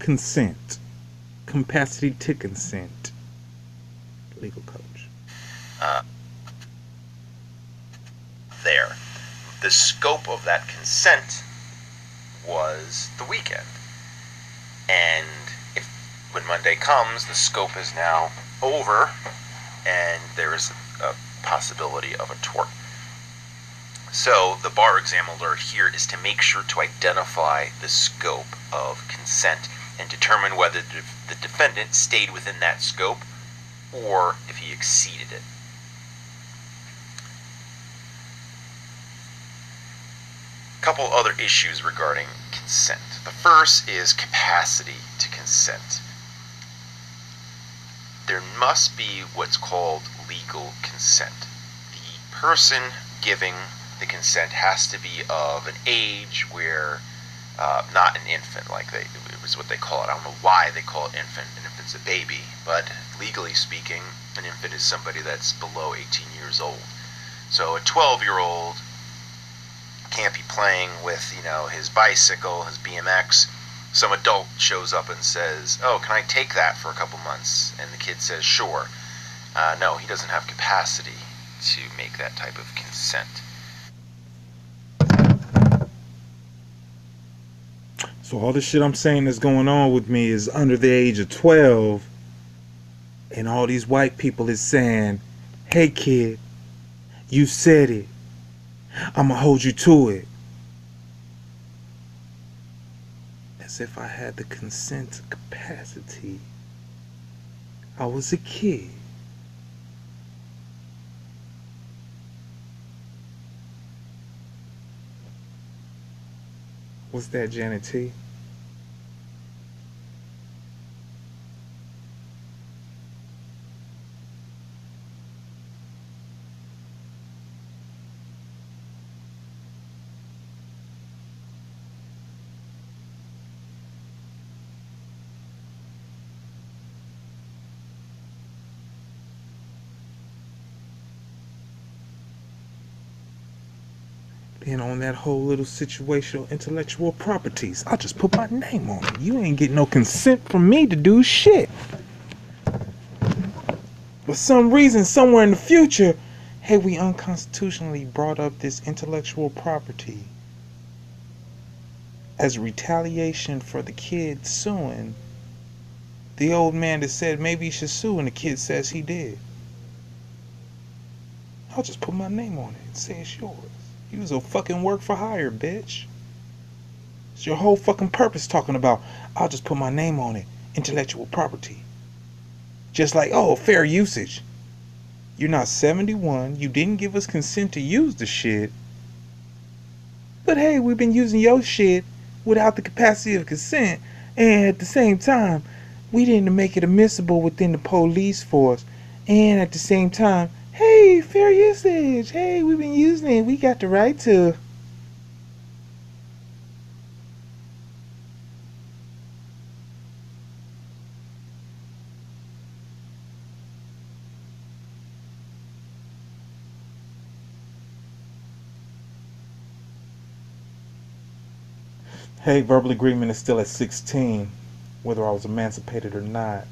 consent? Capacity to consent. Legal coach. Uh, there. The scope of that consent was the weekend. And if when Monday comes, the scope is now over, and there is a possibility of a tort. So the bar exam alert here is to make sure to identify the scope of consent and determine whether the defendant stayed within that scope or if he exceeded it. A couple other issues regarding consent. The first is capacity to consent. There must be what's called legal consent. The person giving the consent has to be of an age where not an infant, like it was what they call it. I don't know why they call it infant. An infant's a baby, but legally speaking, an infant is somebody that's below 18 years old. So a 12-year-old can't be playing with, his bicycle, his BMX. Some adult shows up and says, "Oh, can I take that for a couple months?" And the kid says, "Sure." No, he doesn't have capacity to make that type of consent. So all the shit I'm saying that's going on with me is under the age of 12, and all these white people is saying, "Hey kid, you said it. I'ma hold you to it." As if I had the consent capacity. I was a kid. What's that, Janet T? Then on that whole little situational intellectual properties, I just put my name on it. You ain't getting no consent from me to do shit. For some reason, somewhere in the future, hey, we unconstitutionally brought up this intellectual property as retaliation for the kid suing the old man that said maybe he should sue, and the kid says he did. I'll just put my name on it and say it's yours. You was a fucking work for hire, bitch. It's your whole fucking purpose talking about, I'll just put my name on it, intellectual property. Just like, oh, fair usage. You're not 71, you didn't give us consent to use the shit. But hey, we've been using your shit without the capacity of consent, and at the same time, we didn't make it admissible within the police force. And at the same time, hey, fair usage. Hey, we've been using it. We got the right to. Hey, verbal agreement is still at 16, whether I was emancipated or not.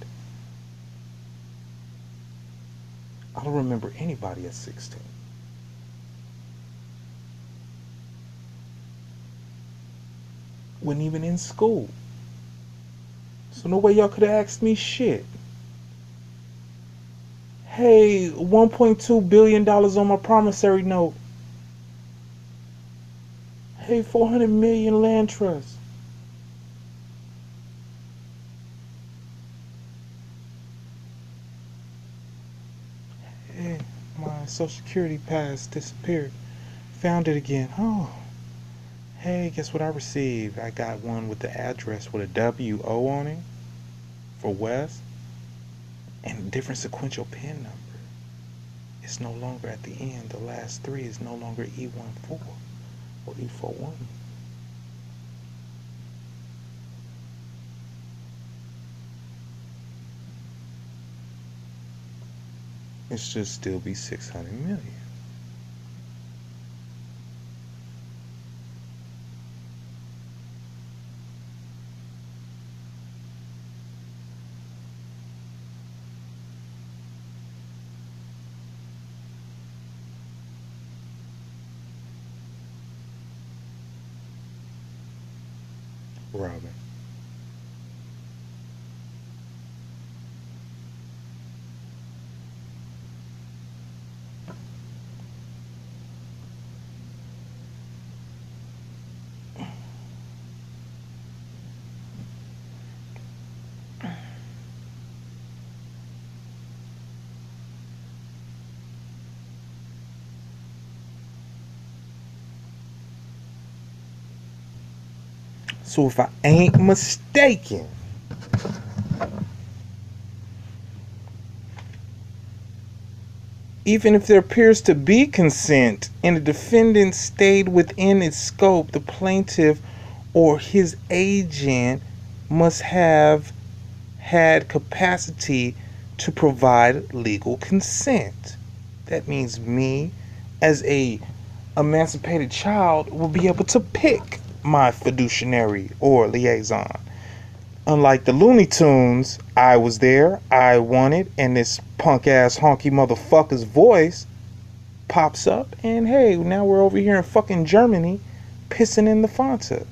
I don't remember anybody at 16. Wasn't even in school. So no way y'all could have asked me shit. Hey, $1.2 billion on my promissory note. Hey, 400 million land trust. Hey, my social security pass disappeared. Found it again. Oh. Hey, guess what I received? I got one with the address with a WO on it for West and a different sequential PIN number. It's no longer at the end. The last three is no longer E14 or E41. It should still be 600 million. Robin. So if I ain't mistaken, even if there appears to be consent and the defendant stayed within its scope, the plaintiff or his agent must have had capacity to provide legal consent. That means me, as a emancipated child, will be able to pick my fiduciary or liaison. Unlike the Looney Tunes, I was there, I wanted, and this punk ass honky motherfucker's voice pops up, and hey, now we're over here in fucking Germany pissing in the Fanta.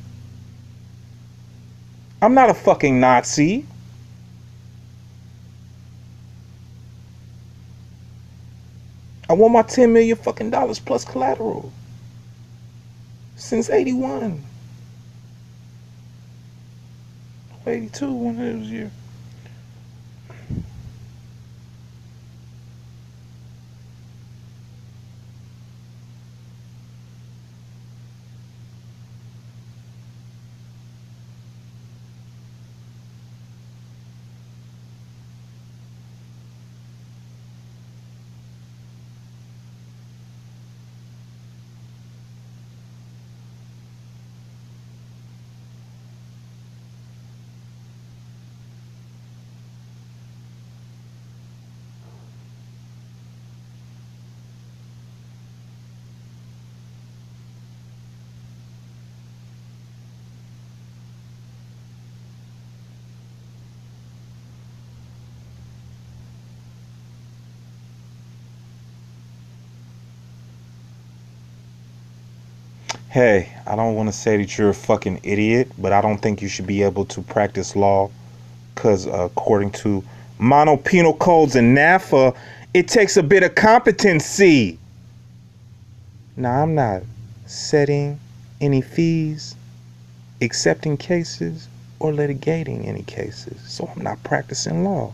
I'm not a fucking Nazi. I want my 10 million fucking dollars plus collateral since 81. 82, one of those years. Hey, I don't want to say that you're a fucking idiot, but I don't think you should be able to practice law because, according to mono penal codes and NAFA, it takes a bit of competency. Now, I'm not setting any fees, accepting cases, or litigating any cases, so I'm not practicing law.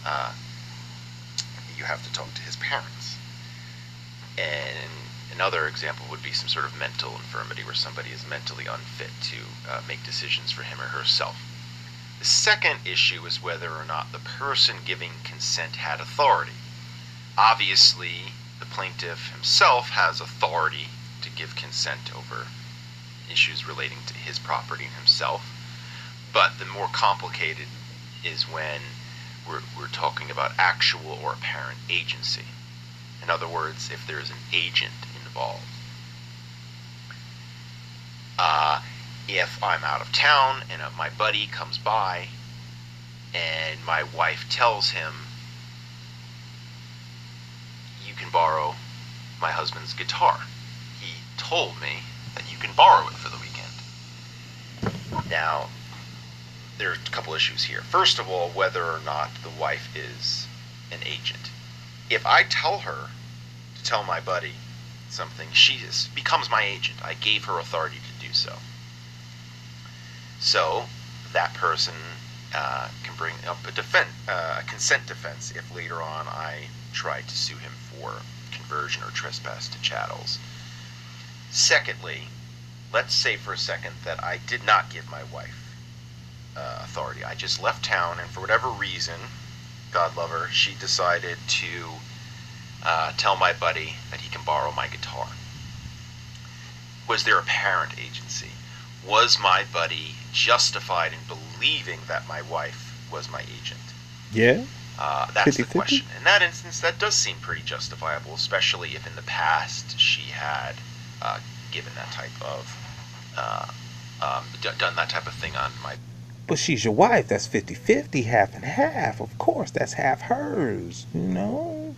uh, you have to talk to his parents. And another example would be some sort of mental infirmity where somebody is mentally unfit to make decisions for him or herself. The second issue is whether or not the person giving consent had authority. Obviously, the plaintiff himself has authority to give consent over issues relating to his property and himself. But the more complicated is when we're talking about actual or apparent agency. In other words, if there's an agent involved. If I'm out of town and my buddy comes by and my wife tells him, you can borrow my husband's guitar. He told me that you can borrow it for the weekend. Now, there are a couple issues here. First of all, whether or not the wife is an agent. If I tell her to tell my buddy something, she becomes my agent. I gave her authority to do so. So that person can bring up a consent defense if later on I tried to sue him for conversion or trespass to chattels. Secondly, let's say for a second that I did not give my wife authority. I just left town, and for whatever reason, God love her, she decided to tell my buddy that he can borrow my guitar. Was there apparent agency? Was my buddy justified in believing that my wife was my agent? Yeah. That's 50-50? the question. In that instance, that does seem pretty justifiable, especially if in the past she had given that type of done that type of thing on my. But she's your wife. That's 50-50, half and half. Of course, that's half hers. No,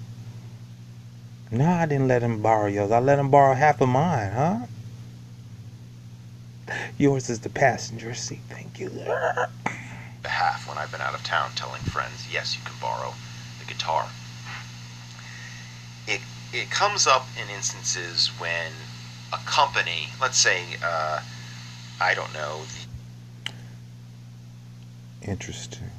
I didn't let him borrow yours. I let him borrow half of mine, huh? Yours is the passenger seat. Thank you. Behalf when I've been out of town telling friends, yes, you can borrow the guitar. It comes up in instances when a company, let's say, I don't know. Interesting.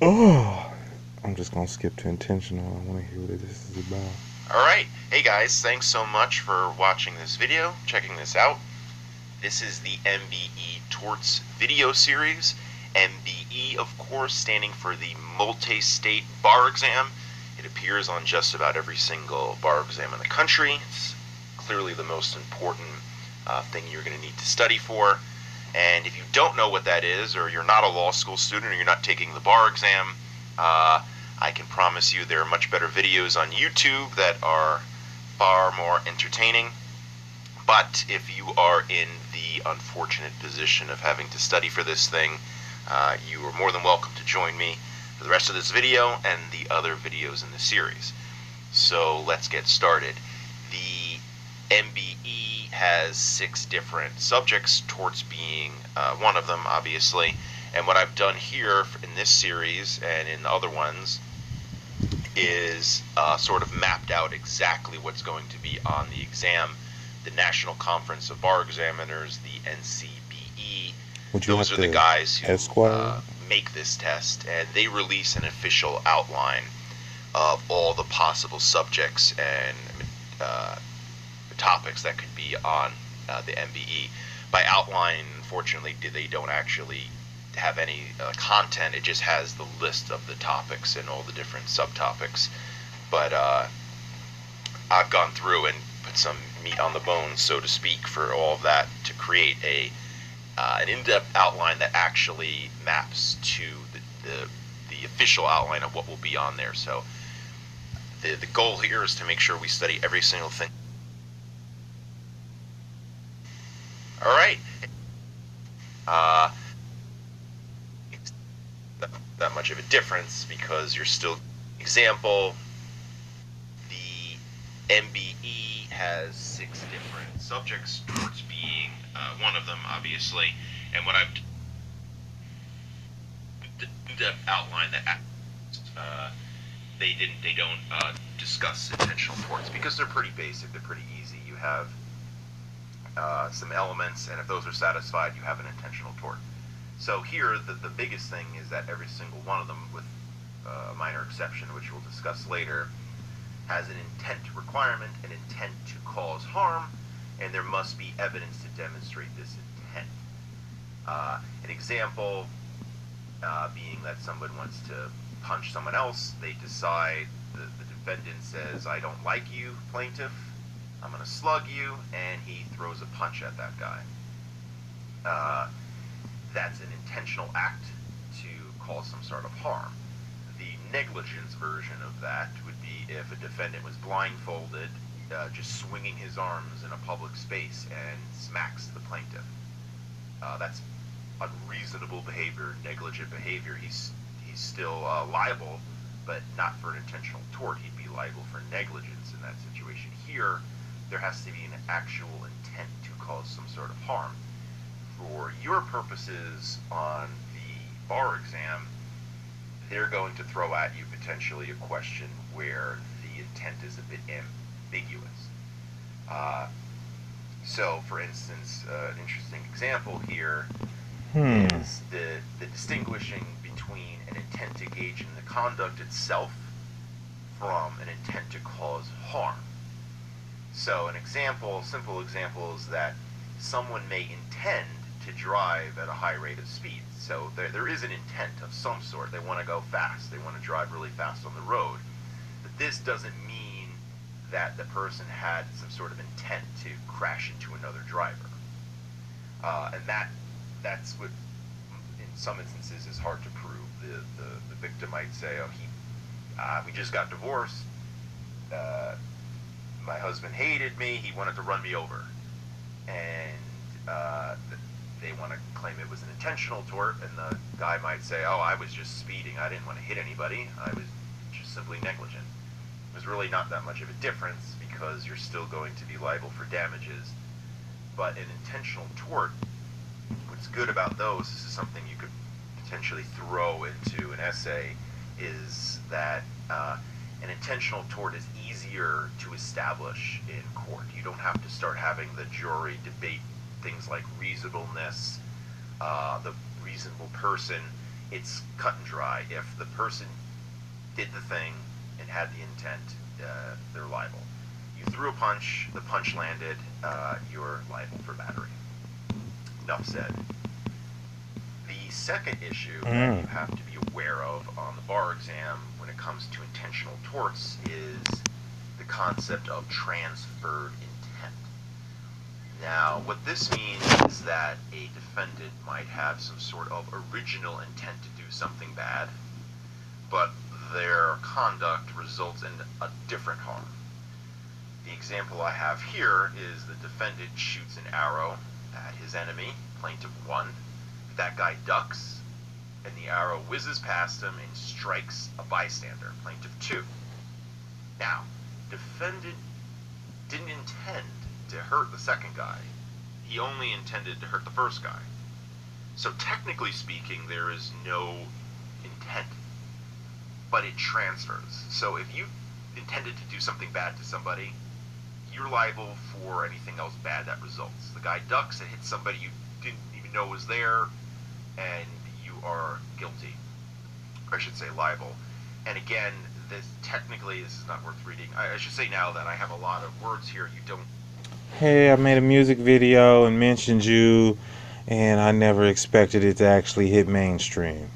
Oh, I'm just gonna skip to intentional. I want to hear what this is about. Alright, hey guys, thanks so much for watching this video, checking this out. This is the MBE Torts video series. MBE, of course, standing for the Multi-State Bar Exam. It appears on just about every single bar exam in the country. It's clearly the most important thing you're going to need to study for. And if you don't know what that is, or you're not a law school student, or you're not taking the bar exam, I can promise you there are much better videos on YouTube that are far more entertaining. But if you are in the unfortunate position of having to study for this thing, you are more than welcome to join me for the rest of this video and the other videos in the series. So let's get started. The MBE has 6 different subjects, torts being one of them, obviously. And what I've done here in this series and in the other ones is sort of mapped out exactly what's going to be on the exam. The National Conference of Bar Examiners, the NCBE, those are the guys who make this test, and they release an official outline of all the possible subjects and topics that could be on the MBE. By outline, unfortunately, they don't actually have any content. It just has the list of the topics and all the different subtopics. But I've gone through and put some meat on the bones, so to speak, for all of that to create an in-depth outline that actually maps to the official outline of what will be on there. So the goal here is to make sure we study every single thing. All right. It's that much of a difference because you're still. Example, the MBE has 6 different subjects, torts being one of them, obviously. And what I've outlined that they don't discuss intentional torts because they're pretty basic, they're pretty easy. You have some elements, and if those are satisfied, you have an intentional tort. So here, the biggest thing is that every single one of them, with a minor exception, which we'll discuss later, has an intent requirement, an intent to cause harm, and there must be evidence to demonstrate this intent. An example being that someone wants to punch someone else. They decide, the defendant says, "I don't like you, plaintiff, I'm going to slug you," and he throws a punch at that guy. That's an intentional act to cause some sort of harm. The negligence version of that would be if a defendant was blindfolded, just swinging his arms in a public space and smacks the plaintiff. That's unreasonable behavior, negligent behavior. He's still liable, but not for an intentional tort. He'd be liable for negligence in that situation. Here, there has to be an actual intent to cause some sort of harm. For your purposes on the bar exam, they're going to throw at you potentially a question where the intent is a bit ambiguous. So, for instance, an interesting example here Hmm. is the distinguishing between an intent to engage in the conduct itself from an intent to cause harm. So, an example, simple example, is that someone may intend to drive at a high rate of speed. So, there is an intent of some sort. They want to go fast, they want to drive really fast on the road. But this doesn't mean that the person had some sort of intent to crash into another driver. And that's what, in some instances, is hard to prove. The victim might say, "Oh, we just got divorced. Uh, my husband hated me. He wanted to run me over," and they want to claim it was an intentional tort, and the guy might say, "Oh, I was just speeding. I didn't want to hit anybody. I was just simply negligent." There's really not that much of a difference because you're still going to be liable for damages. But an intentional tort, what's good about those, this is something you could potentially throw into an essay, is that an intentional tort is easier to establish in court. You don't have to start having the jury debate things like reasonableness, the reasonable person. It's cut and dry. If the person did the thing and had the intent, they're liable. You threw a punch, the punch landed, you're liable for battery. Enough said. The second issue that you have to be aware of on the bar exam when it comes to intentional torts is the concept of transferred intent. Now, what this means is that a defendant might have some sort of original intent to do something bad, but their conduct results in a different harm. The example I have here is the defendant shoots an arrow at his enemy, plaintiff 1. That guy ducks, and the arrow whizzes past him and strikes a bystander, plaintiff 2. Now, defendant didn't intend to hurt the second guy. He only intended to hurt the first guy. So technically speaking, there is no intent, but it transfers. So if you intended to do something bad to somebody, you're liable for anything else bad that results. The guy ducks and hits somebody you didn't even know was there, and you are guilty. Or I should say liable. And again, this is not worth reading. I should say now that I have a lot of words here you don't. Hey, I made a music video and mentioned you, and I never expected it to actually hit mainstream.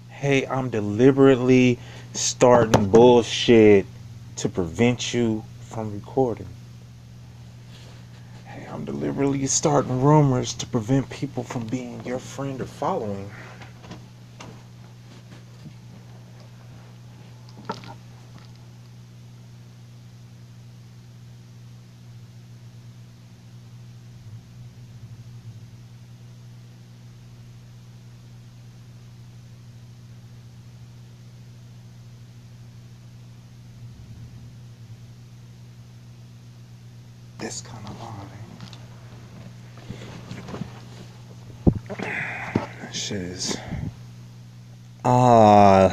Hey, I'm deliberately starting bullshit to prevent you from recording. Hey, I'm deliberately starting rumors to prevent people from being your friend or following. This kind of line. That shit is. Ah.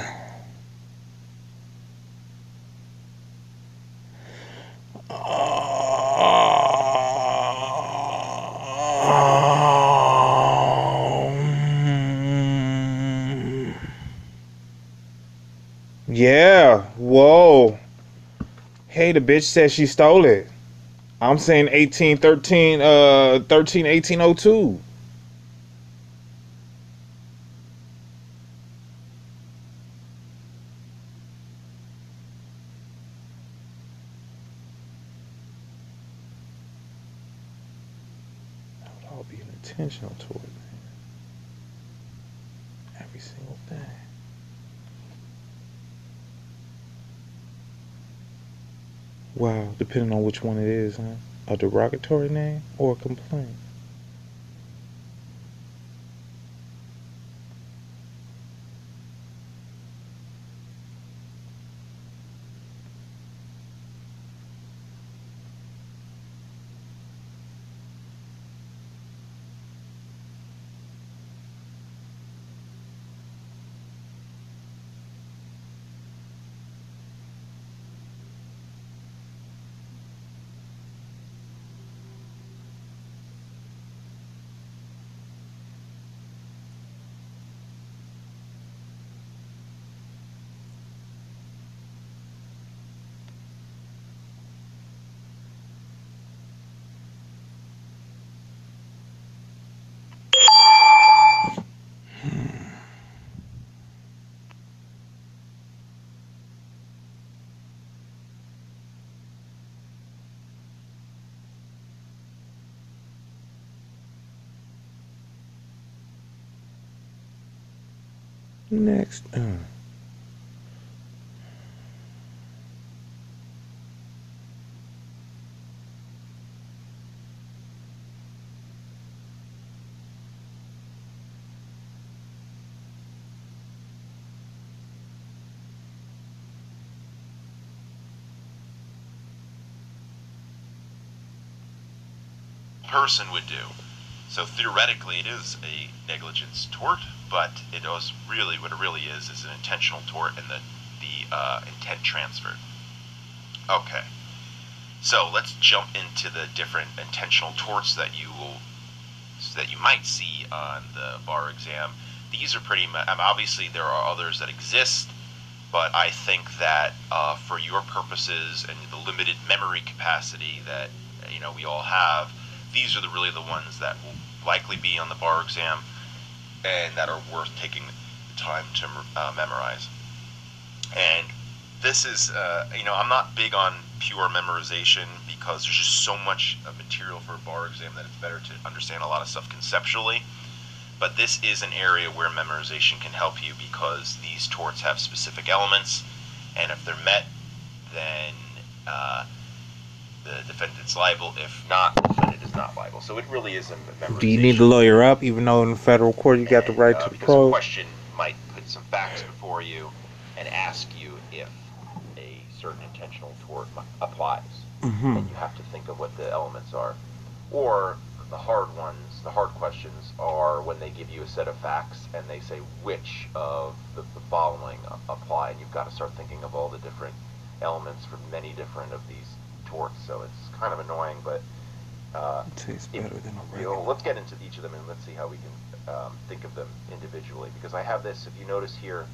Yeah. Whoa. Hey, the bitch said she stole it. I'm saying 1813, 1802. That would all be an intentional toward it, man. Every single thing. Wow, depending on which one it is, huh? A derogatory name or a complaint? Next. Person would do. So theoretically, it is a negligence tort, but it is really what it really is an intentional tort and the intent transferred. Okay, so let's jump into the different intentional torts that you might see on the bar exam. These are pretty much. Obviously, there are others that exist, but I think that for your purposes and the limited memory capacity that we all have, these are really the ones that will likely be on the bar exam and that are worth taking the time to memorize. And this is, I'm not big on pure memorization because there's just so much material for a bar exam that it's better to understand a lot of stuff conceptually. But this is an area where memorization can help you because these torts have specific elements, and if they're met, then the defendant's liable. If not, the defendant is not liable. So it really is a memorization. Do you need to lawyer up, even though in federal court you got the right to because probe? a question might put some facts before you and ask you if a certain intentional tort applies. And you have to think of what the elements are. Or the hard ones, the hard questions are when they give you a set of facts and they say which of the following apply, and you've got to start thinking of all the different elements for many different of these torts. So it's kind of annoying, but It tastes better than a regular. let's get into each of them and let's see how we can think of them individually. Because I have this, if you notice here,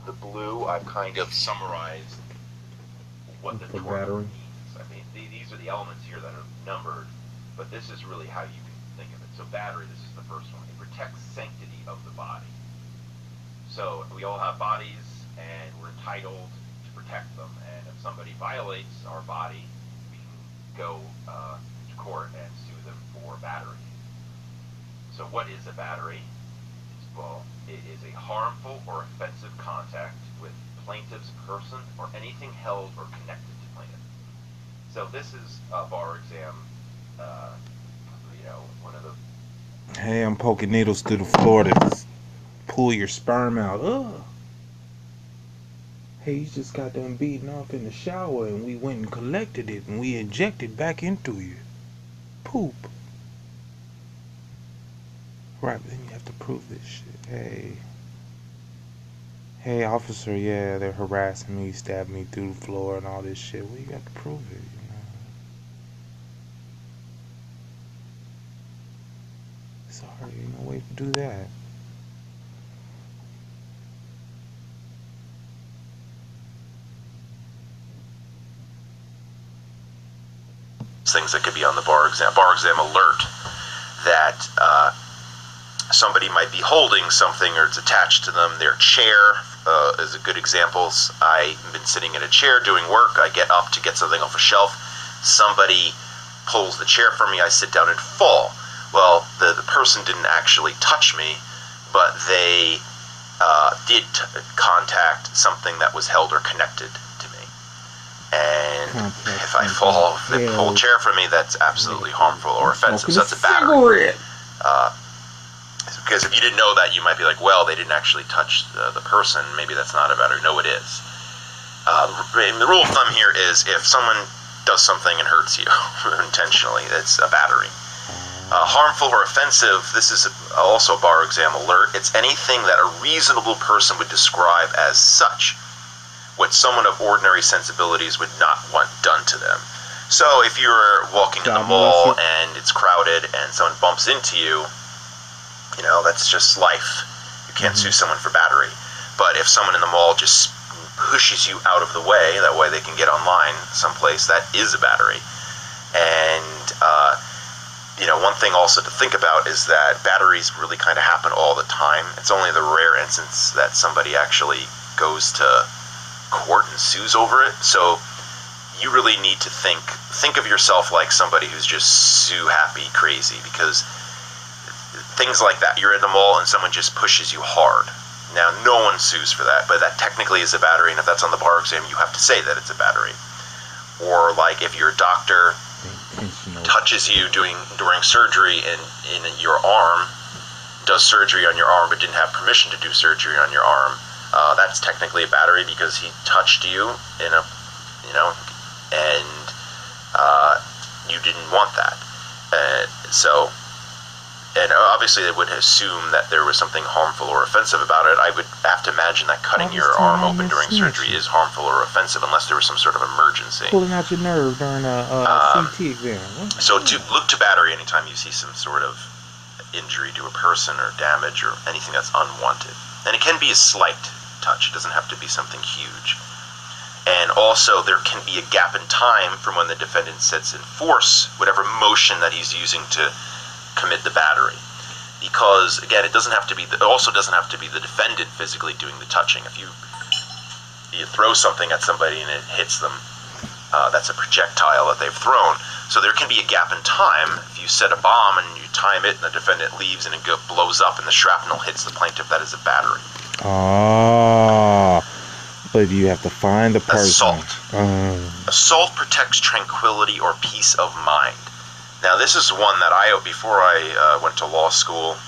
the blue, I've kind of summarized what the tort means. I mean, these are the elements here that are numbered, but this is really how you can think of it. So battery, this is the first one. It protects sanctity of the body. So we all have bodies, and we're entitled to protect them. And if somebody violates our body, we can go to court and sue them for battery. So what is a battery? Well, it is a harmful or offensive contact with plaintiff's person or anything held or connected to plaintiff. So this is a bar exam, one of the... Hey, I'm poking needles through the floor to pull your sperm out. Ugh. Hey, you just got done beating off in the shower and we went and collected it and we injected back into you. Poop. Right, but then you have to prove this shit. Hey, officer, yeah, they're harassing me, stabbing me through the floor and all this shit. Well, you got to prove it, Sorry, ain't no way to do that. Things that could be on the bar exam alert that somebody might be holding something or it's attached to them. Their chair is a good example. I've been sitting in a chair doing work. I get up to get something off a shelf. Somebody pulls the chair from me. I sit down and fall. Well, the person didn't actually touch me, but they did contact something that was held or connected to me. And if I fall, if they pull a chair from me, that's absolutely harmful or offensive. So that's a battery. Because if you didn't know that, you might be like, well, they didn't actually touch the person. Maybe that's not a battery. No, it is. The rule of thumb here is if someone does something and hurts you intentionally, that's a battery. Harmful or offensive, this is also a bar exam alert. It's anything that a reasonable person would describe as such, what someone of ordinary sensibilities would not want done to them. So if you're walking in the mall and it's crowded and someone bumps into you, that's just life. You can't sue someone for battery. But if someone in the mall just pushes you out of the way, that way they can get online someplace, that is a battery. And one thing also to think about is that batteries really kind of happen all the time. It's only the rare instance that somebody actually goes to court and sues over it. So you really need to think of yourself like somebody who's just sue happy crazy, because things like that, you're at the mall and someone just pushes you hard. Now, no one sues for that, but that technically is a battery, and if that's on the bar exam, you have to say that it's a battery. Or like if your doctor touches you during surgery in your arm, does surgery on your arm, but didn't have permission to do surgery on your arm, that's technically a battery because he touched you in a, and you didn't want that. And obviously they would assume that there was something harmful or offensive about it. I would have to imagine that cutting your arm open during surgery is harmful or offensive unless there was some sort of emergency. Pulling out your nerve during a CT exam. So look to battery anytime you see some sort of injury to a person or damage or anything that's unwanted. And it can be a slight touch. It doesn't have to be something huge. And also there can be a gap in time from when the defendant sets in force whatever motion that he's using to commit the battery, because again, it also doesn't have to be the defendant physically doing the touching. If you throw something at somebody and it hits them, that's a projectile that they've thrown. So there can be a gap in time. If you set a bomb and you time it and the defendant leaves and it blows up and the shrapnel hits the plaintiff, that is a battery. But you have to find the person. Assault protects tranquility or peace of mind. Now, this is one that before I went to law school,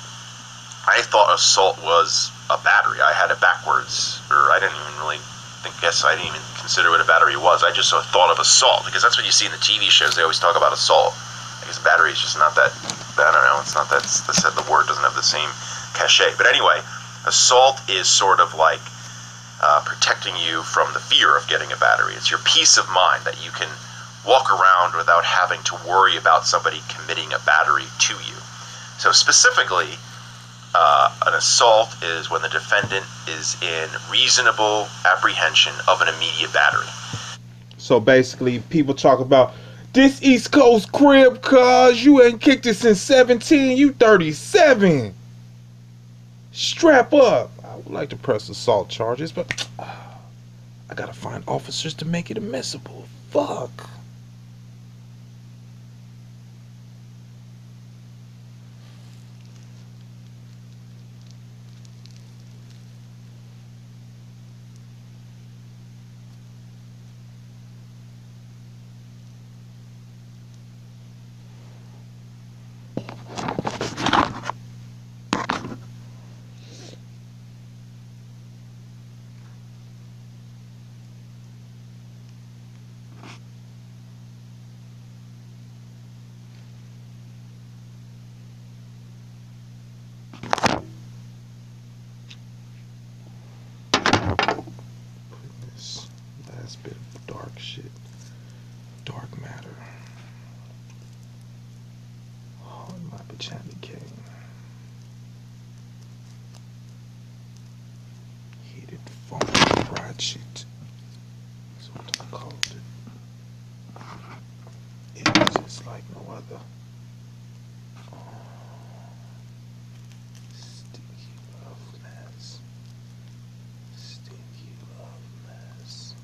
I thought assault was a battery. I had it backwards, or I didn't even consider what a battery was. I just thought of assault, because that's what you see in the TV shows. They always talk about assault. I guess battery is just not that, I don't know, it's not that, the word doesn't have the same cachet. But anyway, assault is sort of like protecting you from the fear of getting a battery. It's your peace of mind that you can walk around without having to worry about somebody committing a battery to you. So specifically, an assault is when the defendant is in reasonable apprehension of an immediate battery. So basically, people talk about this East Coast crib, cuz you ain't kicked it since 17, you 37. Strap up. I would like to press assault charges, but I gotta find officers to make it admissible. Fuck. Bit of dark shit, dark matter. Oh, my pajama king. Heated foam fried shit. That's what I called it. It's just like no other. Stinky love mess. Stinky love mess.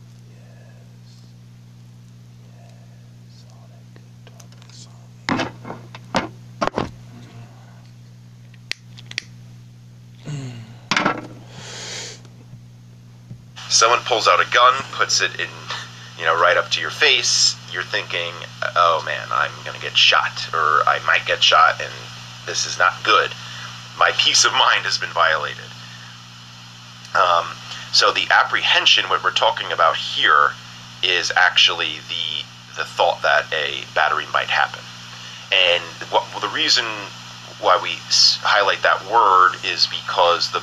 Someone pulls out a gun, puts it in, right up to your face. You're thinking, oh man, I'm gonna get shot, or I might get shot, and this is not good. My peace of mind has been violated. So the apprehension, what we're talking about here, is actually the thought that a battery might happen. And the reason why we highlight that word is because the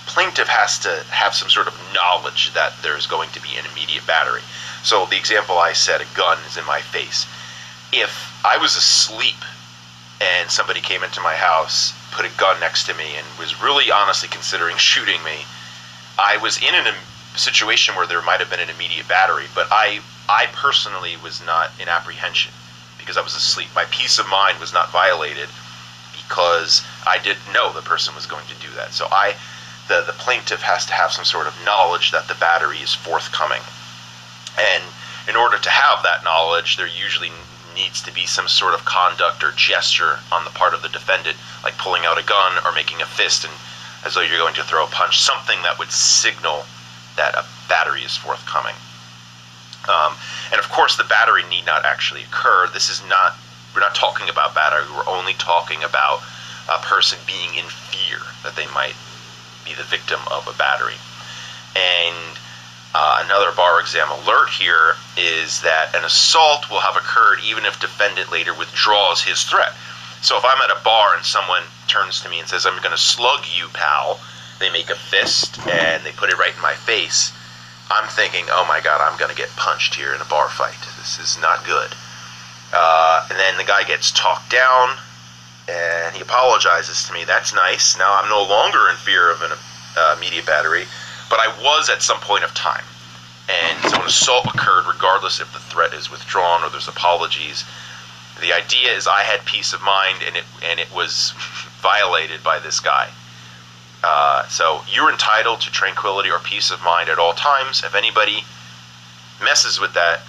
plaintiff has to have some sort of knowledge that there's going to be an immediate battery. So the example I said, a gun is in my face. If I was asleep and somebody came into my house, put a gun next to me, and was really honestly considering shooting me, I was in a situation where there might have been an immediate battery, but I personally was not in apprehension because I was asleep. My peace of mind was not violated because I didn't know the person was going to do that. So the plaintiff has to have some sort of knowledge that the battery is forthcoming. And in order to have that knowledge, there usually needs to be some sort of conduct or gesture on the part of the defendant, like pulling out a gun or making a fist and as though you're going to throw a punch, something that would signal that a battery is forthcoming. And of course, the battery need not actually occur. We're not talking about battery, we're only talking about a person being in fear that they might be the victim of a battery. And another bar exam alert here is that an assault will have occurred even if defendant later withdraws his threat. So if I'm at a bar and someone turns to me and says, I'm going to slug you, pal, they make a fist and they put it right in my face, I'm thinking, oh my God, I'm going to get punched here in a bar fight. This is not good. And then the guy gets talked down and he apologizes to me. That's nice. Now I'm no longer in fear of an immediate battery, but I was at some point of time. And so an assault occurred regardless if the threat is withdrawn or there's apologies. The idea is I had peace of mind and it was violated by this guy. So you're entitled to tranquility or peace of mind at all times. If anybody messes with that,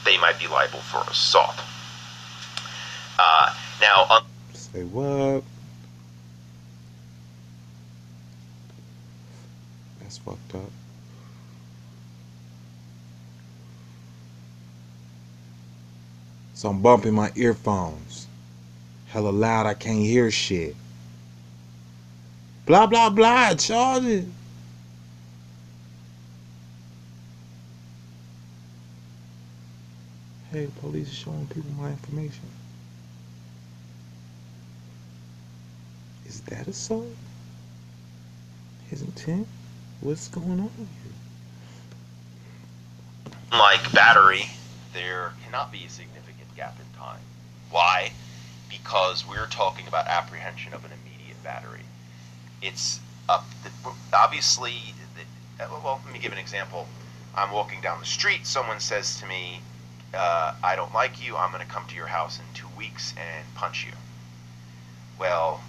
they might be liable for assault. Say what? That's fucked up. So I'm bumping my earphones. Hella loud, I can't hear shit. Blah, blah, blah, charge it. Hey, the police are showing people my information. Is that assault? His intent? What's going on here? Unlike battery, there cannot be a significant gap in time. Why? Because we're talking about apprehension of an immediate battery. It's obviously, well, let me give an example. I'm walking down the street, someone says to me, I don't like you, I'm going to come to your house in 2 weeks and punch you. Well,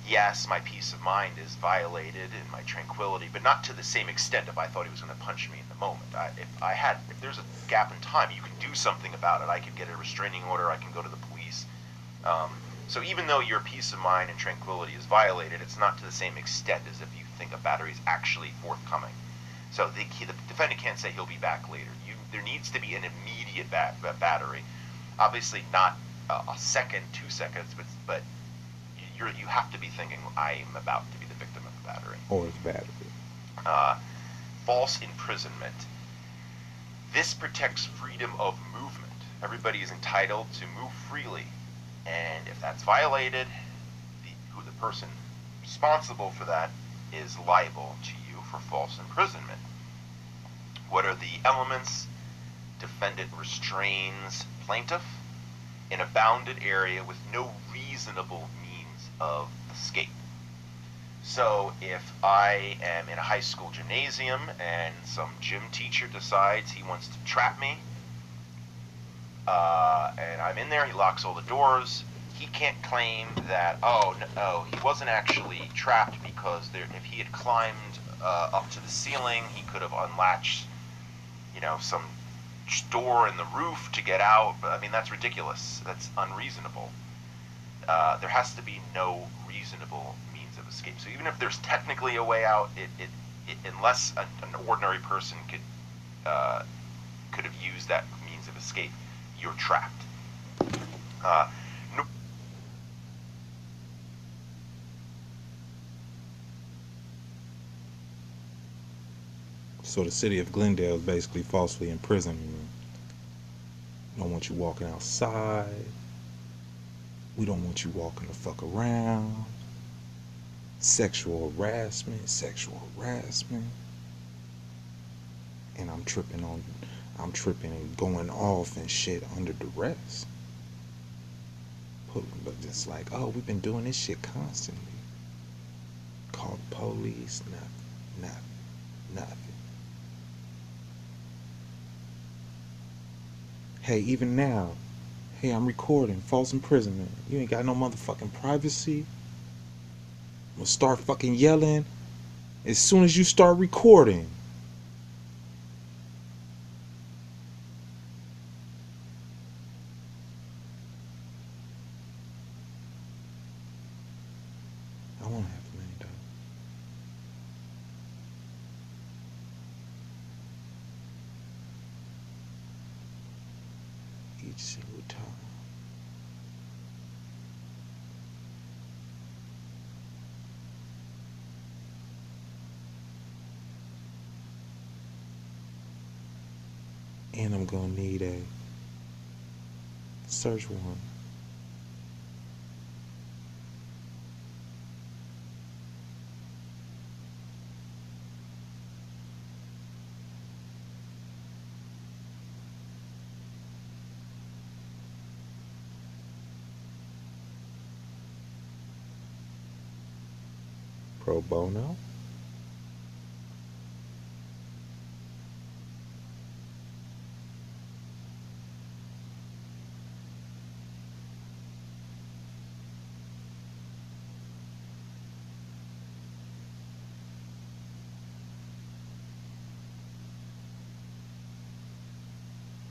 yes, my peace of mind is violated and my tranquility, but not to the same extent if I thought he was going to punch me in the moment. If there's a gap in time, you can do something about it. I can get a restraining order, I can go to the police. So even though your peace of mind and tranquility is violated, it's not to the same extent as if you think a battery is actually forthcoming. So the defendant can't say he'll be back later. There needs to be an immediate battery. Obviously not a second, 2 seconds, but you have to be thinking, I am about to be the victim of a battery. Or it's battery. False imprisonment. This protects freedom of movement. Everybody is entitled to move freely. And if that's violated, the person responsible for that is liable to you for false imprisonment. What are the elements? Defendant restrains plaintiff in a bounded area with no reasonable means of escape. So if I am in a high school gymnasium and some gym teacher decides he wants to trap me, and I'm in there, he locks all the doors, he can't claim that, oh, no, he wasn't actually trapped because if he had climbed up to the ceiling, he could have unlatched, some door in the roof to get out. But I mean, that's ridiculous. That's unreasonable. There has to be no reasonable means of escape. So even if there's technically a way out, unless an ordinary person could have used that means of escape, you're trapped. So the city of Glendale is basically falsely imprisoning you. We don't want you walking outside. We don't want you walking the fuck around. Sexual harassment. And I'm tripping and going off and shit under duress. But just like, oh, we've been doing this shit constantly. Call the police, nothing. Hey, even now, hey, I'm recording, false imprisonment. You ain't got no motherfucking privacy. I'm gonna start fucking yelling as soon as you start recording. I wanna have $1 million. each single time. And I'm gonna need a search warrant. Pro bono.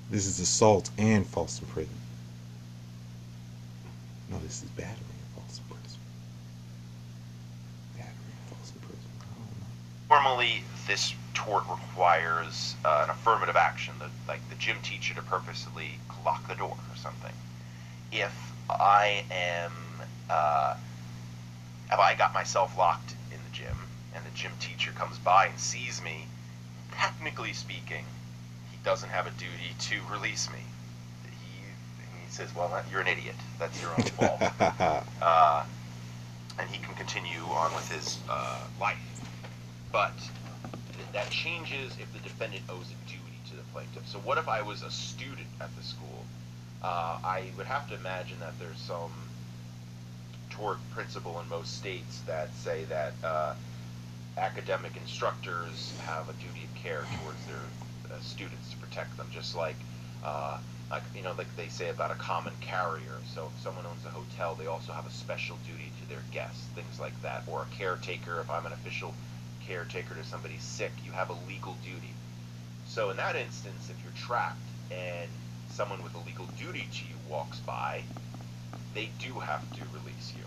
This is assault and false imprisonment. No, this is battery and false imprisonment. Battery and false imprisonment. I don't know. Normally, this tort requires an affirmative action, like the gym teacher to purposely lock the door or something. If I am, if I got myself locked in the gym and the gym teacher comes by and sees me, technically speaking, he doesn't have a duty to release me. He says, well, you're an idiot. That's your own fault. And he can continue on with his life. But that changes if the defendant owes a duty to the plaintiff. So what if I was a student at the school? I would have to imagine that there's some tort principle in most states that say that academic instructors have a duty of care towards their students to protect them, just like like they say about a common carrier. So if someone owns a hotel, they also have a special duty to their guests, things like that. Or a caretaker, if I'm an official caretaker to somebody sick, you have a legal duty. So in that instance, if you're trapped and someone with a legal duty to you walks by, they do have to release you.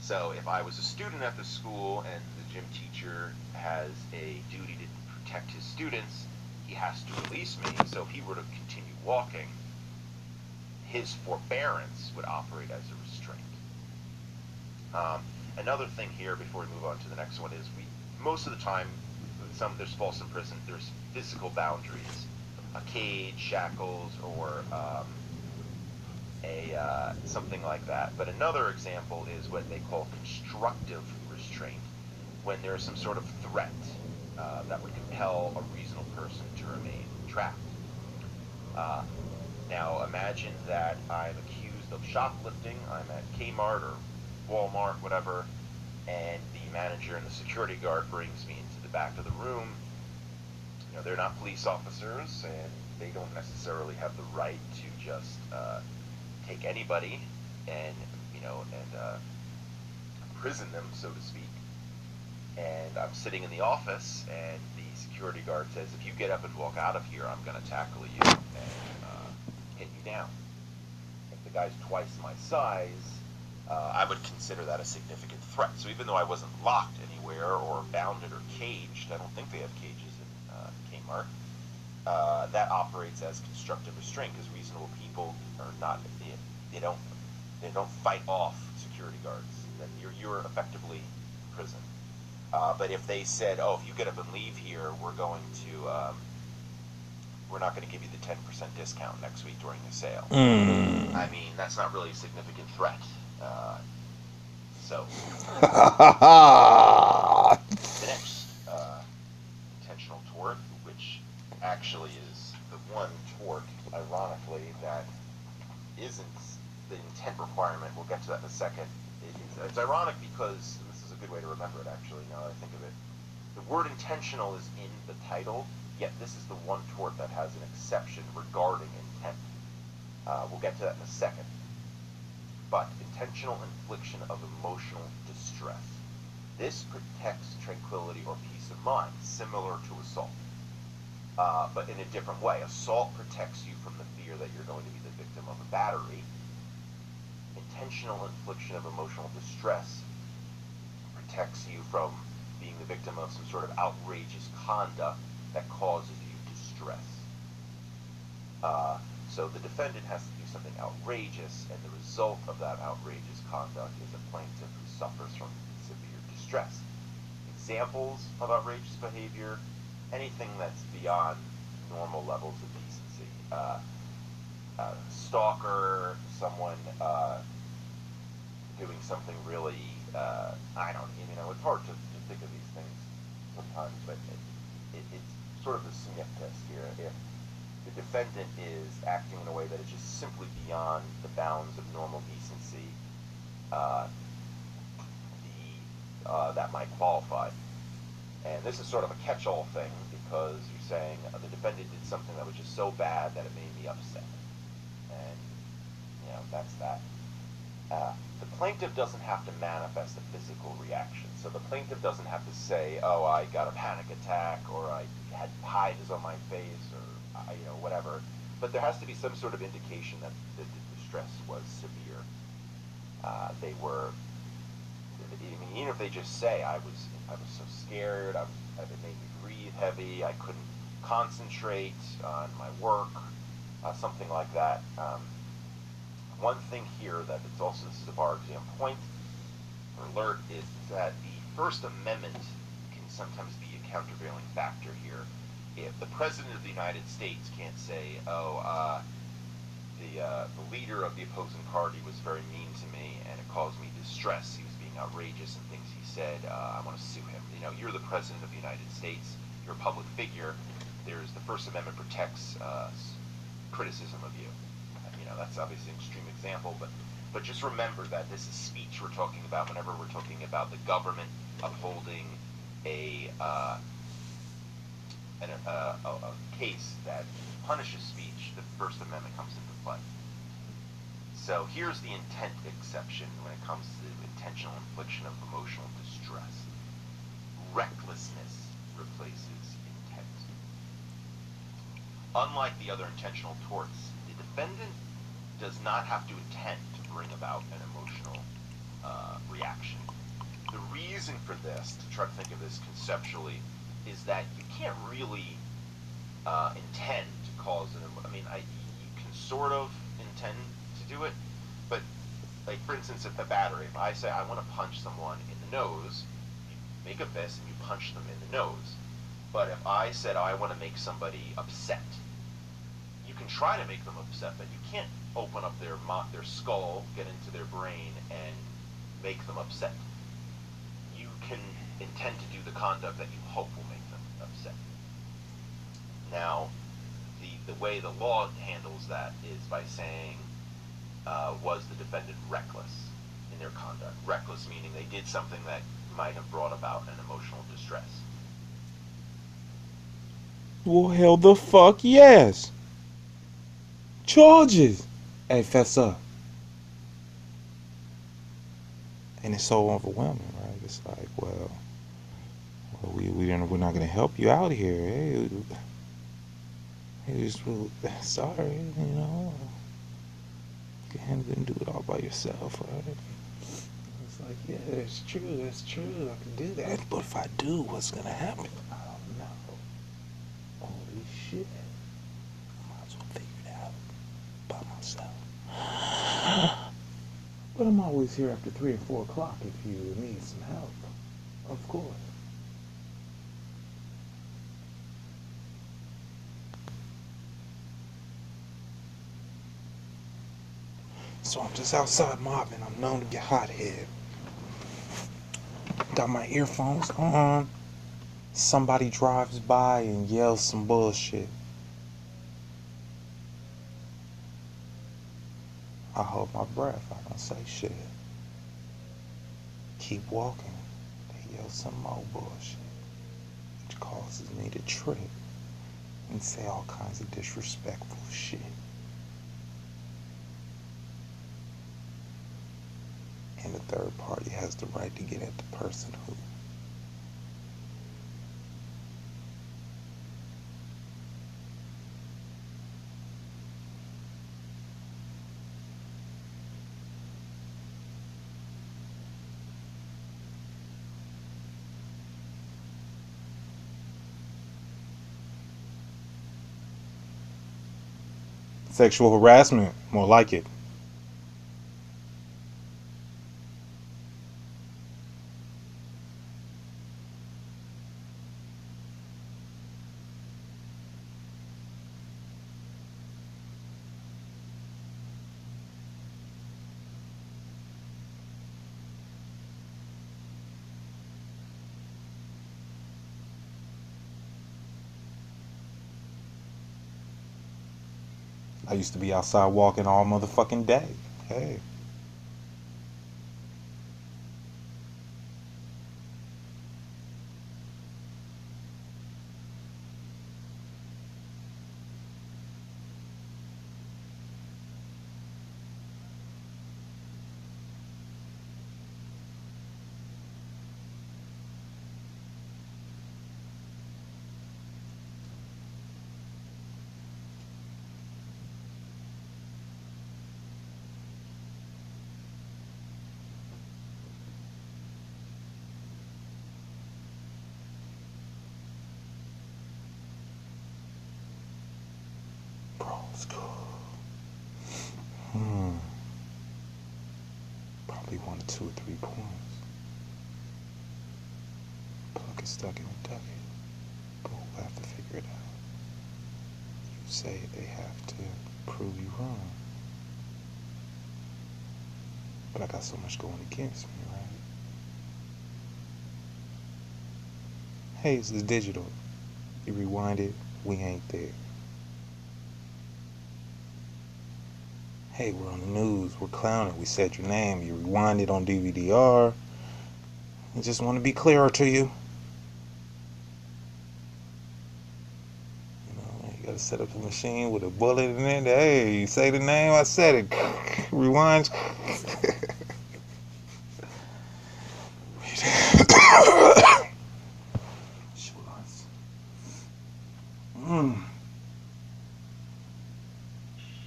So if I was a student at the school and the gym teacher has a duty to protect his students, he has to release me. So if he were to continue walking, his forbearance would operate as a restraint. Another thing here before we move on to the next one is most of the time, there's false imprisonment, there's physical boundaries, a cage, shackles, or something like that. But another example is what they call constructive restraint, when there's some sort of threat that would compel a reasonable person to remain trapped. Now imagine that I'm accused of shoplifting. I'm at Kmart or Walmart, whatever, and the manager and the security guard brings me into the back of the room. They're not police officers, and they don't necessarily have the right to just take anybody and imprison them, so to speak. And I'm sitting in the office, and the security guard says, if you get up and walk out of here, I'm going to tackle you and hit you down. If the guy's twice my size, I would consider that a significant threat. So even though I wasn't locked anywhere or bounded or caged, I don't think they have cages in Kmart, that operates as constructive restraint, because reasonable people are not, they don't fight off security guards. Then you're effectively in prison. But if they said, oh, if you get up and leave here, we're not going to give you the 10% discount next week during the sale. I mean, that's not really a significant threat. So the next intentional tort, which actually is the one tort, ironically, that isn't the intent requirement. We'll get to that in a second. It's ironic because, and this is a good way to remember it actually, now that I think of it, the word intentional is in the title, yet this is the one tort that has an exception regarding intent. We'll get to that in a second. But intentional infliction of emotional distress. This protects tranquility or peace of mind, similar to assault, but in a different way. Assault protects you from the fear that you're going to be the victim of a battery. Intentional infliction of emotional distress protects you from being the victim of some sort of outrageous conduct that causes you distress. So the defendant has to do something outrageous, and the result of that outrageous conduct is a plaintiff who suffers from severe distress. Examples of outrageous behavior: anything that's beyond normal levels of decency. Stalker, someone doing something really, I don't, it's hard to think of these things sometimes, but it's sort of the sniff test here. If the defendant is acting in a way that is just simply beyond the bounds of normal decency, uh, that might qualify. And this is sort of a catch-all thing because you're saying the defendant did something that was just so bad that it made me upset. And, that's that. The plaintiff doesn't have to manifest a physical reaction. So the plaintiff doesn't have to say, oh, I got a panic attack, or I had hives on my face, or, whatever. But there has to be some sort of indication that the distress was severe. They were, even if they just say, I was so scared, it made me breathe heavy, I couldn't concentrate on my work, something like that. One thing here that it's also, this is a bar exam point or alert, is that the First Amendment can sometimes be a countervailing factor here. If the President of the United States can't say, the leader of the opposing party was very mean to me and it caused me distress, he was being outrageous in things he said, I want to sue him. You're the President of the United States, you're a public figure, the First Amendment protects criticism of you. That's obviously an extreme example, but just remember that this is speech we're talking about whenever we're talking about the government upholding a case that punishes speech. The First Amendment comes into play. So here's the intent exception when it comes to intentional infliction of emotional distress. Recklessness replaces intent. Unlike the other intentional torts, the defendant does not have to intend to bring about an emotional reaction. The reason for this, to try to think of this conceptually, is that you can't really intend to cause you can sort of intend to do it, but like for instance, at the battery, if I say I want to punch someone in the nose, you make a fist and you punch them in the nose. But if I said I want to make somebody upset, you can try to make them upset, but you can't open up their skull, get into their brain, and make them upset. You can intend to do the conduct that you hope will make them upset. Now, the way the law handles that is by saying, was the defendant reckless in their conduct? Reckless meaning they did something that might have brought about an emotional distress. Well, hell the fuck yes. Charges. Hey, fess up. And it's so overwhelming, right? It's like, well we're not gonna help you out here. Hey, sorry, you can't do it all by yourself, right? It's like, yeah, it's true, I can do that. But if I do, what's gonna happen? I don't know. Holy shit. I might as well figure it out by myself. But I'm always here after 3 or 4 o'clock if you need some help. Of course. So I'm just outside mobbing. I'm known to get hothead. Got my earphones on. Somebody drives by and yells some bullshit. I hold my breath. I don't say shit. Keep walking. They yell some more bullshit, which causes me to trip and say all kinds of disrespectful shit. And the third party has the right to get at the person who Sexual harassment, more like it. I used to be outside walking all motherfucking day. Hey. Bro, it's cool. Probably 1, 2, or 3 points. Pluck is stuck in a ducket. But we'll have to figure it out. You say they have to prove you wrong. But I got so much going against me, right? Hey, this is digital. You rewind it, we ain't there. Hey, we're on the news, we're clowning, we said your name, you rewind it on DVD-R. I just want to be clearer to you. You know, you gotta set up a machine with a bullet in it. Hey, you say the name, I said it. Rewinds.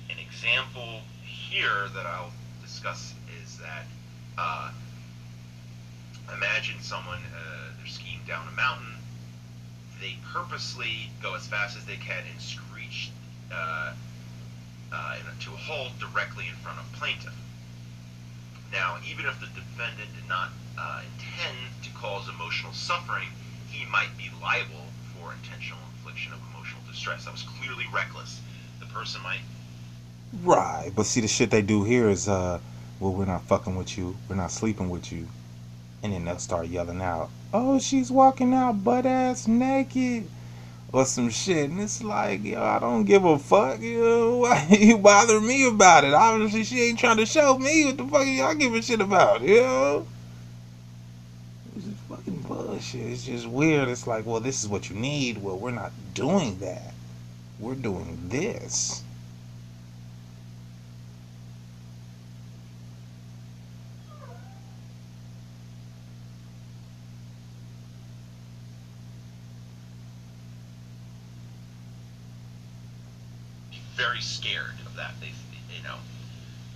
An example here that I'll discuss is that imagine someone, they're skiing down a mountain. They purposely go as fast as they can and screech to a halt directly in front of plaintiff. Now, even if the defendant did not intend to cause emotional suffering, he might be liable for intentional infliction of emotional distress. That was clearly reckless. The person might. Right, but see, the shit they do here is, well, we're not fucking with you, we're not sleeping with you. And then they'll start yelling out, oh, she's walking out butt ass naked. Or some shit. And it's like, yo, I don't give a fuck. You know, why you bother me about it? Obviously, she ain't trying to show me what the fuck y'all give a shit about, you know? It's just fucking bullshit. It's just weird. It's like, well, this is what you need. Well, we're not doing that. We're doing this. Very scared of that.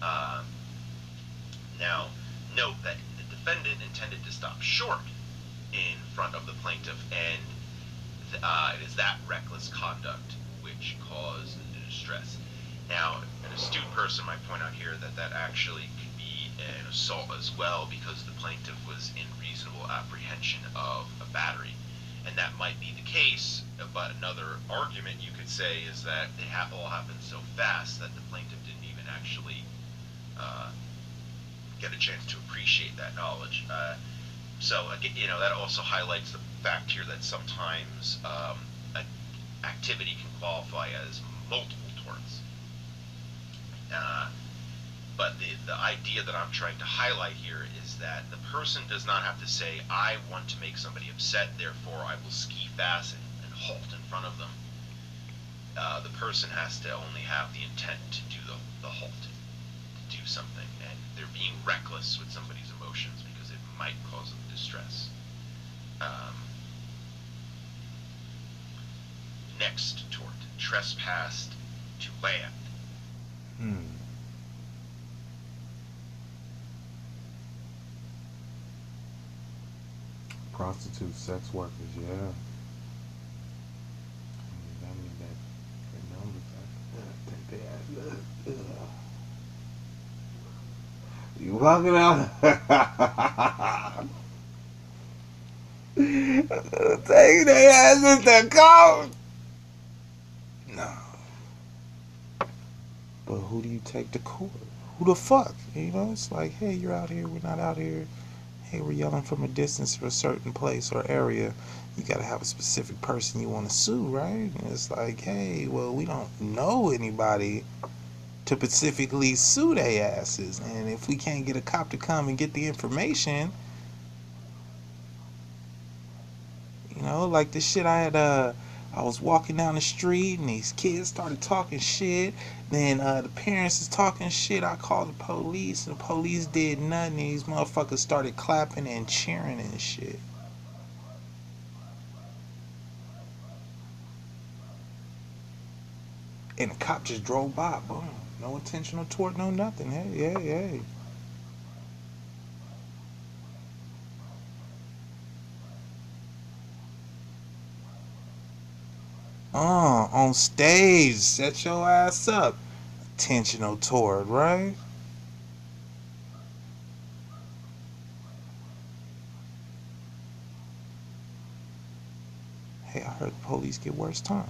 Um, Now, note that the defendant intended to stop short in front of the plaintiff, and it is that reckless conduct which caused the distress. Now, an astute person might point out here that that actually could be an assault as well, because the plaintiff was in reasonable apprehension of a battery. And that might be the case, but another argument you could say is that it all happened so fast that the plaintiff didn't even actually get a chance to appreciate that knowledge. So that also highlights the fact here that sometimes an activity can qualify as multiple torts. But the idea that I'm trying to highlight here is that the person does not have to say, I want to make somebody upset, therefore I will ski fast and halt in front of them. The person has to only have the intent to do the halt, to do something, and they're being reckless with somebody's emotions because it might cause them distress. Next tort, trespassed to land. Prostitutes, sex workers, yeah. I mean that number. You walking out. Take their asses to court. No. But who do you take to court? Who the fuck? You know, it's like, hey, you're out here, we're not out here. Hey, we're yelling from a distance for a certain place or area. You gotta have a specific person you want to sue, right? And it's like, hey, well, we don't know anybody to specifically sue their asses. And if we can't get a cop to come and get the information, you know, like the shit I was walking down the street and these kids started talking shit. Then the parents is talking shit. I called the police and the police did nothing. These motherfuckers started clapping and cheering and shit. And the cop just drove by. Boom. No intentional tort, no nothing. Hey, hey, hey. On stage. Set your ass up. Intentional tort, right? Hey, I heard the police get worse time.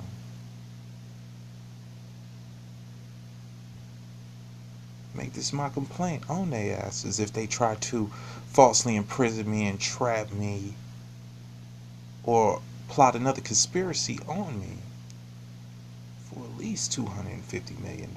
Make this my complaint on their asses if they try to falsely imprison me and trap me or plot another conspiracy on me for at least $250 million.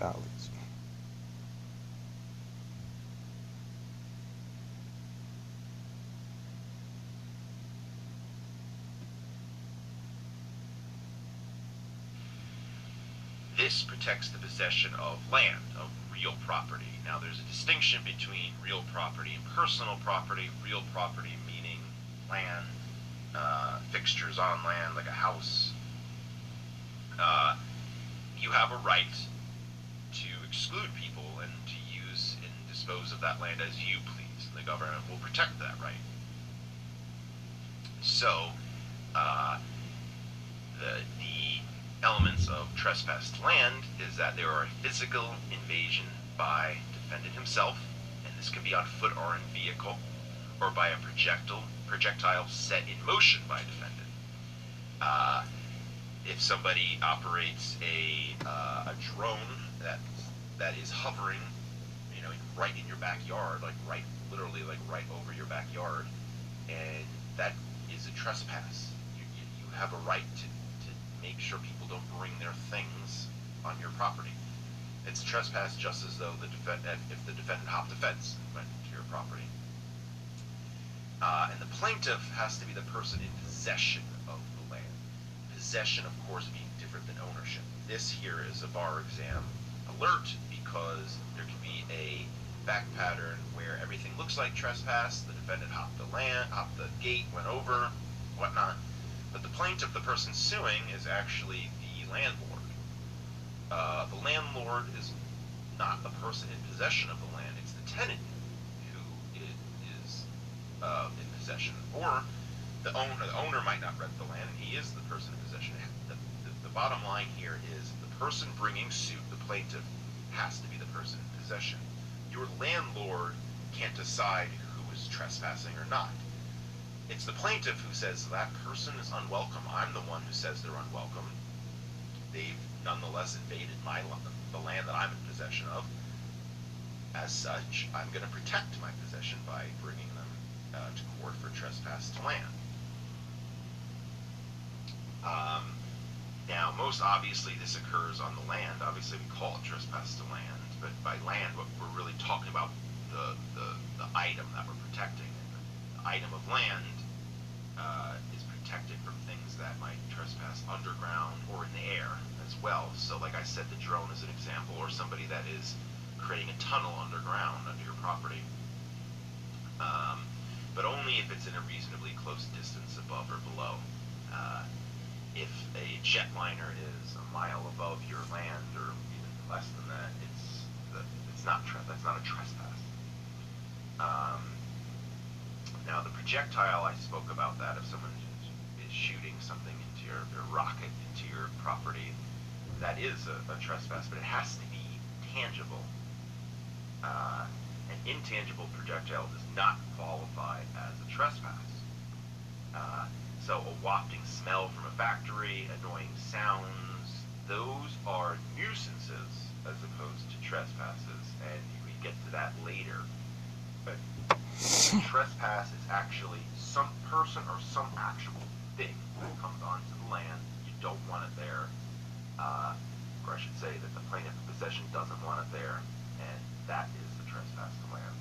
This protects the possession of land, of real property. Now, there's a distinction between real property and personal property. Real property meaning land, fixtures on land, like a house. You have a right to exclude people and to use and dispose of that land as you please. The government will protect that right. So, the elements of trespassed land is that there are a physical invasion by defendant himself, and this can be on foot or in vehicle, or by a projectile set in motion by defendant. If somebody operates a drone that is hovering, you know, right in your backyard, like literally right over your backyard, and that is a trespass. You have a right to make sure people don't bring their things on your property. It's a trespass just as though if the defendant hopped the fence and went to your property. And the plaintiff has to be the person in possession of the land. Possession, of course, being different than ownership. This here is a bar exam alert because there can be a back pattern where everything looks like trespass. The defendant hopped the gate, went over, whatnot. But the plaintiff, the person suing, is actually the landlord. The landlord is not the person in possession of the land. It's the tenant who is in possession. Or the owner might not rent the land, and he is the person in possession. The bottom line here is the person bringing suit, the plaintiff, has to be the person in possession. Your landlord can't decide who is trespassing or not. It's the plaintiff who says that person is unwelcome. I'm the one who says they're unwelcome. They've nonetheless invaded the land that I'm in possession of. As such, I'm going to protect my possession by bringing them to court for trespass to land. Now, most obviously, this occurs on the land. Obviously, we call it trespass to land, but by land, what we're really talking about the item that we're protecting. And the item of land is protected from things that might trespass underground or in the air as well. So, like I said, the drone is an example, or somebody that is creating a tunnel underground under your property. But only if it's in a reasonably close distance above or below. If a jetliner is a mile above your land, or even less than that, that's not a trespass. Now, the projectile, I spoke about that. If someone is shooting something into your rocket into your property, that is a trespass, but it has to be tangible. An intangible projectile does not qualify as a trespass. So a wafting smell from a factory, annoying sounds, those are nuisances as opposed to trespasses, and we get to that later. But trespass is actually some person or some actual thing that comes onto the land. You don't want it there, or I should say that the plaintiff in possession doesn't want it there, and that is the trespass to land.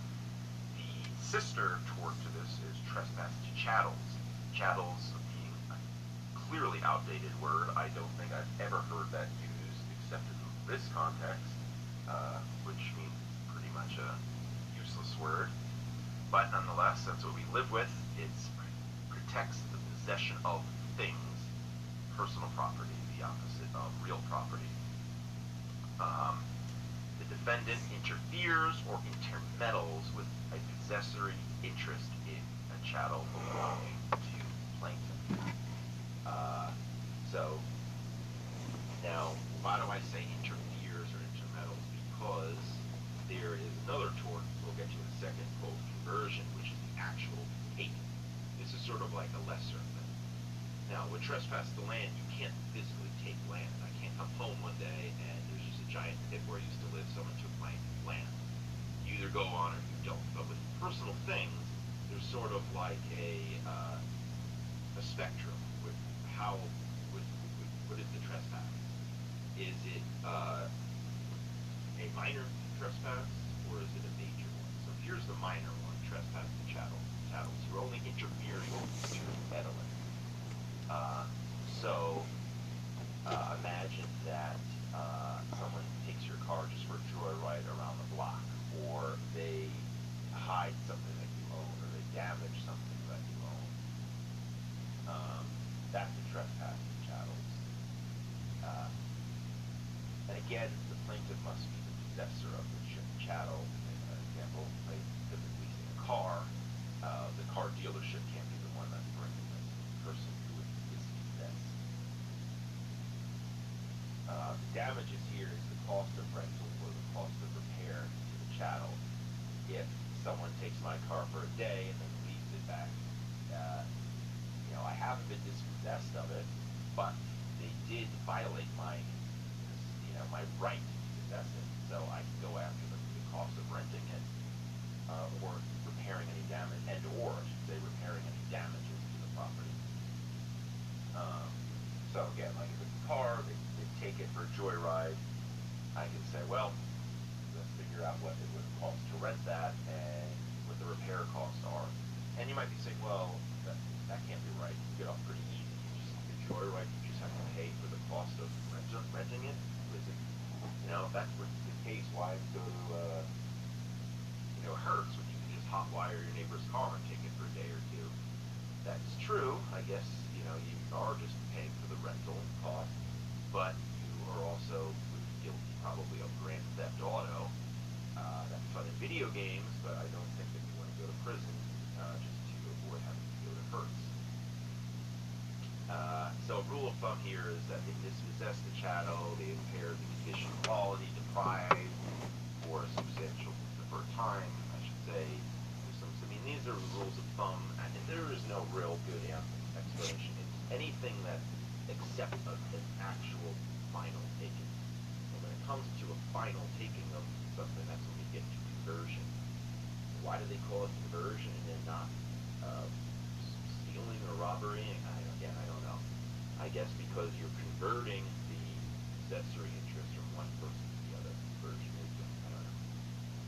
The sister tort to this is trespass to chattels. Chattels being a clearly outdated word. I don't think I've ever heard that used except in this context, which means pretty much a useless word. But nonetheless, that's what we live with. It protects the possession of things, personal property, the opposite of real property. The defendant interferes or intermeddles with a possessory interest in a chattel belonging to plaintiff. So now, why do I say interferes or intermeddles? Because there is another tort we'll get to in a second called conversion, which is the actual taking. This is sort of like a lesser thing. Now, with trespass to land, you can't physically take land. I can't come home one day and there's just a giant pit where I used to live, someone took my land. You either go on or you don't. But with personal things, there's sort of like a spectrum with how, what is the trespass? Is it a minor trespass or is it a major one? So here's the minor one, trespass to chattels. You're only interfering with meddling. Imagine that someone takes your car just for a joyride around the block, or they hide something that you own, or they damage something that you own. That's a trespass to chattels. And again, the plaintiff must be the possessor of the chattel. For example, like typically leasing a car, the car dealership can't be the one that's bringing this person who is dispossessed. The damages here is the cost of rental or the cost of repair to the chattel. If someone takes my car for a day and then leaves it back, I haven't been dispossessed of it, but they did violate my right to possess it. So I can go after them for the cost of renting it, or repairing any damage, or I should say repairing any damages to the property. So again, like if it's a car, they take it for a joyride, I can say, well, let's figure out what it would cost to rent that and what the repair costs are. And you might be saying, well, that can't be right. You get off pretty easy. You just get a joyride, you just have to pay for the cost of renting it. If that's the case, why go to Hertz when you can just hotwire your neighbor's car and take it for a day or two? That's true. I guess you are just paying for the rental cost, but you are also guilty probably of grand theft auto. That's fun in video games, but I don't think that you want to go to prison just to avoid having to go to Hertz. So a rule of thumb here is that they dispossess the chattel, they impair the condition, quality, deprive, for a substantial deferred time, I should say. These are rules of thumb, and there is no real good explanation. It's anything that except an actual final taking. And when it comes to a final taking of something, that's when we get to conversion. Why do they call it conversion and then not stealing or robbery? I don't know. I guess because you're converting the possessory interest from one person to the other. Conversion is, I don't know.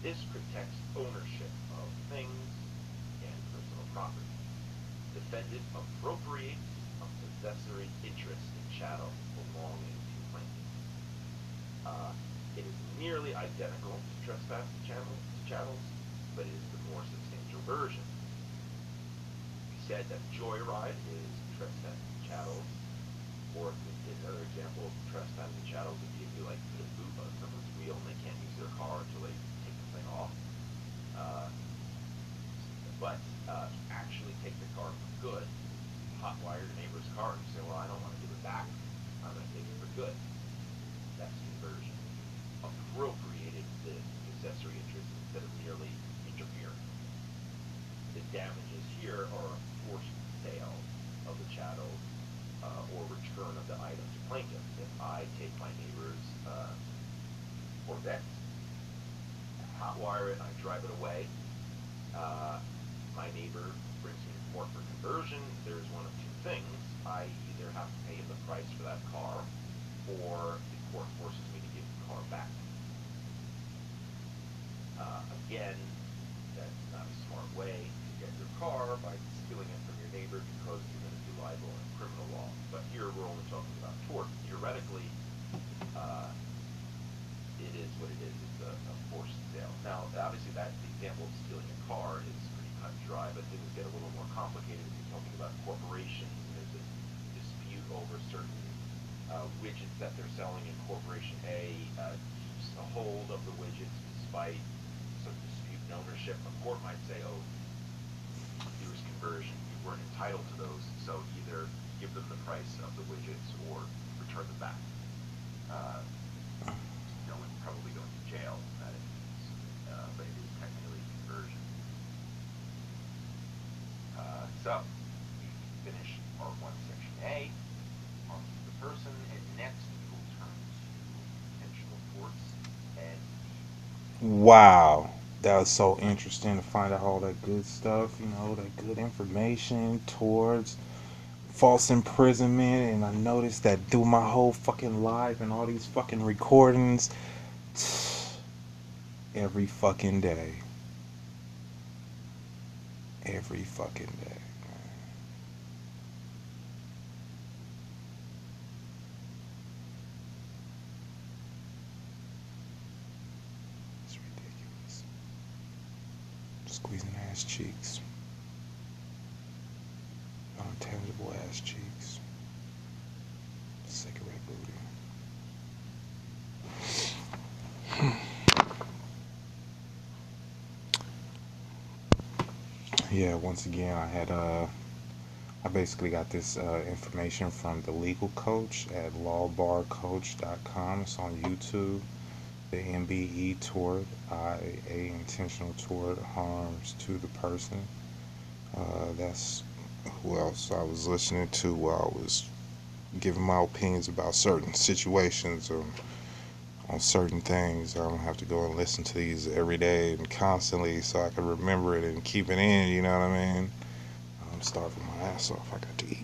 This protects ownership of things and personal property. Defendant appropriates a possessory interest in chattel belonging to plaintiff. It is nearly identical to trespass to chattels, but it is the more substantial version. We said that joyride is trespass to chattels, or another example of trespass to chattels would be if you put a boot on someone's wheel and they can't use their car until they take the thing off. But actually take the car for good, hotwire your neighbor's car and say, well, I don't want to give it back, I'm going to take it for good. That's conversion. Appropriated damages here are forced sale of the chattel or return of the item to plaintiff. If I take my neighbor's Corvette, hotwire it, I drive it away, my neighbor brings me to court for conversion, there's one of two things. I either have to pay him the price for that car, or the court forces me to give the car back. Again, that's not a smart way to get your car by stealing it from your neighbor because you're going to be liable in criminal law. But here we're only talking about tort. Theoretically, it is what it is. It's a forced sale. Now, obviously, the example of stealing a car is pretty cut and dry, but things get a little more complicated if you're talking about corporations. There's a dispute over certain widgets that they're selling, and Corporation A keeps a hold of the widgets despite some dispute in ownership. A court might say, oh, there was conversion, you weren't entitled to those, so either give them the price of the widgets or return them back. No one's probably going to jail in that instance, but it is technically conversion. So, we finished part 1, section A, on the person, and next we will turn to intentional torts and Wow. That was so interesting to find out all that good stuff, that good information towards false imprisonment. And I noticed that through my whole fucking life and all these fucking recordings, every fucking day. Every fucking day. It's ridiculous. Squeezing ass cheeks. Untangible ass cheeks. Cigarette booty. Yeah, once again, I basically got this information from the legal coach at lawbarcoach.com. It's on YouTube. The MBE tort, IA intentional tort, harms to the person. That's who else I was listening to while I was giving my opinions about certain situations or on certain things. I don't have to go and listen to these every day and constantly so I can remember it and keep it in, you know what I mean? I'm starving my ass off. I got to eat.